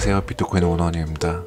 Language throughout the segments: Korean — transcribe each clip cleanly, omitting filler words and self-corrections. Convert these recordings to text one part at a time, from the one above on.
안녕하세요, 비트코인 오너원입니다.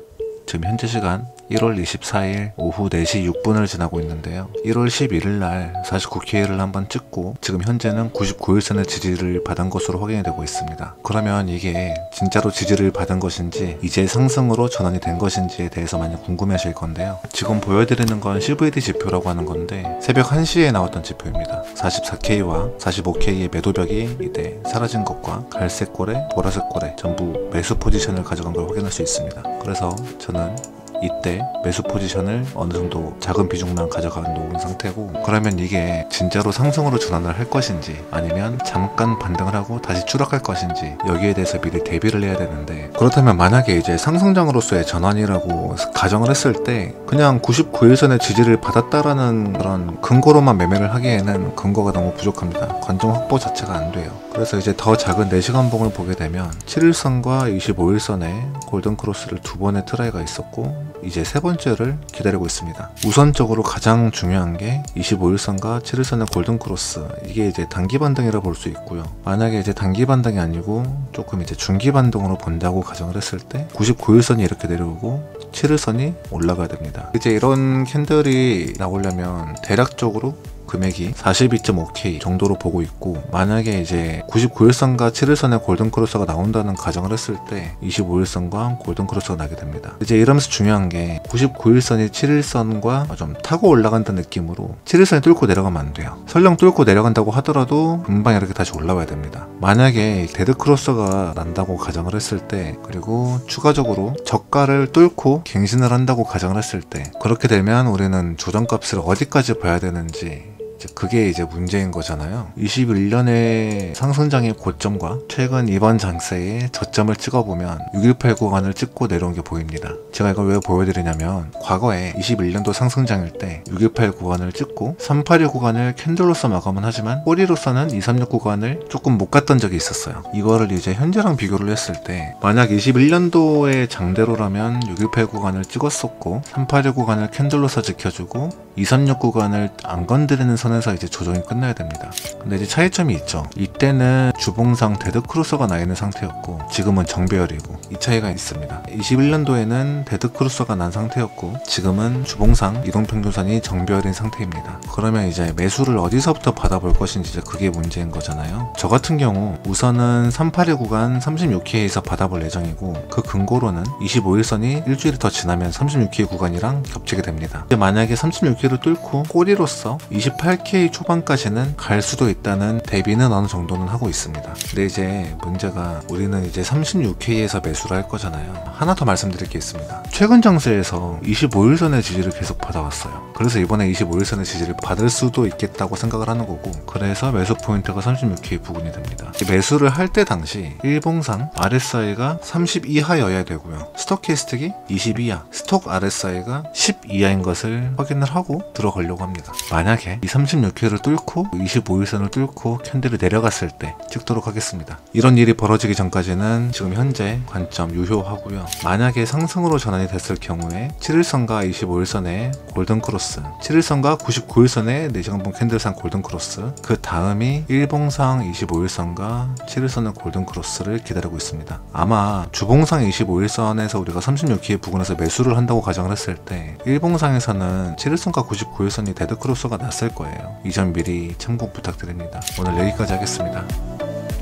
지금 현재 시간 1월 24일 오후 4시 6분을 지나고 있는데요. 1월 11일 날 49K를 한번 찍고 지금 현재는 99일선의 지지를 받은 것으로 확인이 되고 있습니다. 그러면 이게 진짜로 지지를 받은 것인지 이제 상승으로 전환이 된 것인지에 대해서 많이 궁금해 하실 건데요. 지금 보여드리는 건 CVD 지표라고 하는 건데 새벽 1시에 나왔던 지표입니다. 44K와 45K의 매도벽이 이때 사라진 것과 갈색 고래, 보라색 고래 전부 매수 포지션을 가져간 걸 확인할 수 있습니다. 그래서 저는 이때 매수 포지션을 어느 정도 작은 비중만 가져가 놓은 상태고, 그러면 이게 진짜로 상승으로 전환을 할 것인지 아니면 잠깐 반등을 하고 다시 추락할 것인지 여기에 대해서 미리 대비를 해야 되는데, 그렇다면 만약에 이제 상승장으로서의 전환이라고 가정을 했을 때 그냥 99일선의 지지를 받았다라는 그런 근거로만 매매를 하기에는 근거가 너무 부족합니다. 관점 확보 자체가 안 돼요. 그래서 이제 더 작은 4시간봉을 보게 되면 7일선과 25일선에 골든크로스를 두 번의 트라이가 있었고 이제 세 번째를 기다리고 있습니다. 우선적으로 가장 중요한 게 25일선과 7일선의 골든크로스, 이게 이제 단기 반등이라 볼 수 있고요. 만약에 이제 단기 반등이 아니고 조금 이제 중기 반등으로 본다고 가정을 했을 때 99일선이 이렇게 내려오고 7일선이 올라가야 됩니다. 이제 이런 캔들이 나오려면 대략적으로 금액이 42.5K 정도로 보고 있고, 만약에 이제 99일선과 7일선의 골든크로스가 나온다는 가정을 했을 때 25일선과 골든크로스가 나게 됩니다. 이제 이러면서 중요한 게 99일선이 7일선과 좀 타고 올라간다는 느낌으로 7일선이 뚫고 내려가면 안 돼요. 설령 뚫고 내려간다고 하더라도 금방 이렇게 다시 올라와야 됩니다. 만약에 데드크로스가 난다고 가정을 했을 때, 그리고 추가적으로 저가를 뚫고 갱신을 한다고 가정을 했을 때, 그렇게 되면 우리는 조정값을 어디까지 봐야 되는지, 그게 이제 문제인 거잖아요. 21년의 상승장의 고점과 최근 이번 장세의 저점을 찍어보면 618 구간을 찍고 내려온 게 보입니다. 제가 이걸 왜 보여드리냐면, 과거에 21년도 상승장일 때 618 구간을 찍고 382 구간을 캔들로서 마감은 하지만 꼬리로서는 236 구간을 조금 못 갔던 적이 있었어요. 이거를 이제 현재랑 비교를 했을 때, 만약 21년도의 장대로라면 618 구간을 찍었었고 382 구간을 캔들로서 지켜주고 236 구간을 안 건드리는 선에서 이제 조정이 끝나야 됩니다. 근데 이제 차이점이 있죠. 이때는 주봉상 데드크로스가 나 있는 상태였고 지금은 정배열이고, 이 차이가 있습니다. 21년도에는 데드크로스가 난 상태였고 지금은 주봉상 이동평균선이 정배열인 상태입니다. 그러면 이제 매수를 어디서부터 받아볼 것인지, 이제 그게 문제인 거잖아요. 저 같은 경우 우선은 382 구간 36K에서 받아볼 예정이고, 그 근거로는 25일선이 일주일이 더 지나면 36K 구간이랑 겹치게 됩니다. 만약에 36K를 뚫고 꼬리로서 28K 초반까지는 갈 수도 있다는 대비는 어느 정도는 하고 있습니다. 근데 이제 문제가, 우리는 이제 36K에서 매수를 할 거잖아요. 하나 더 말씀드릴 게 있습니다. 최근 장세에서 25일선의 지지를 계속 받아왔어요. 그래서 이번에 25일선의 지지를 받을 수도 있겠다고 생각을 하는 거고, 그래서 매수 포인트가 36K 부근이 됩니다. 매수를 할 때 당시 일봉상 RSI가 30 이하여야 되고요. 스톡캐스틱이 20 이하, 스톡 RSI가 10 이하인 것을 확인을 하고 들어가려고 합니다. 만약에 이 36K를 뚫고 25일선을 뚫고 캔들이 내려갔을 때 찍도록 하겠습니다. 이런 일이 벌어지기 전까지는 지금 현재 관점 유효하고요. 만약에 상승으로 전환이 됐을 경우에 7일선과 25일선의 골든크로스, 7일선과 99일선의 4시간봉 캔들상 골든크로스, 그 다음이 일봉상 25일선과 7일선의 골든크로스를 기다리고 있습니다. 아마 주봉상 25일선에서 우리가 36K 부근에서 매수를 한다고 가정을 했을 때 일봉상에서는 7일선과 99일선이 데드크로스가 났을 거예요. 이 점 미리 참고 부탁드립니다. 오늘 여기까지 하겠습니다.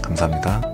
감사합니다.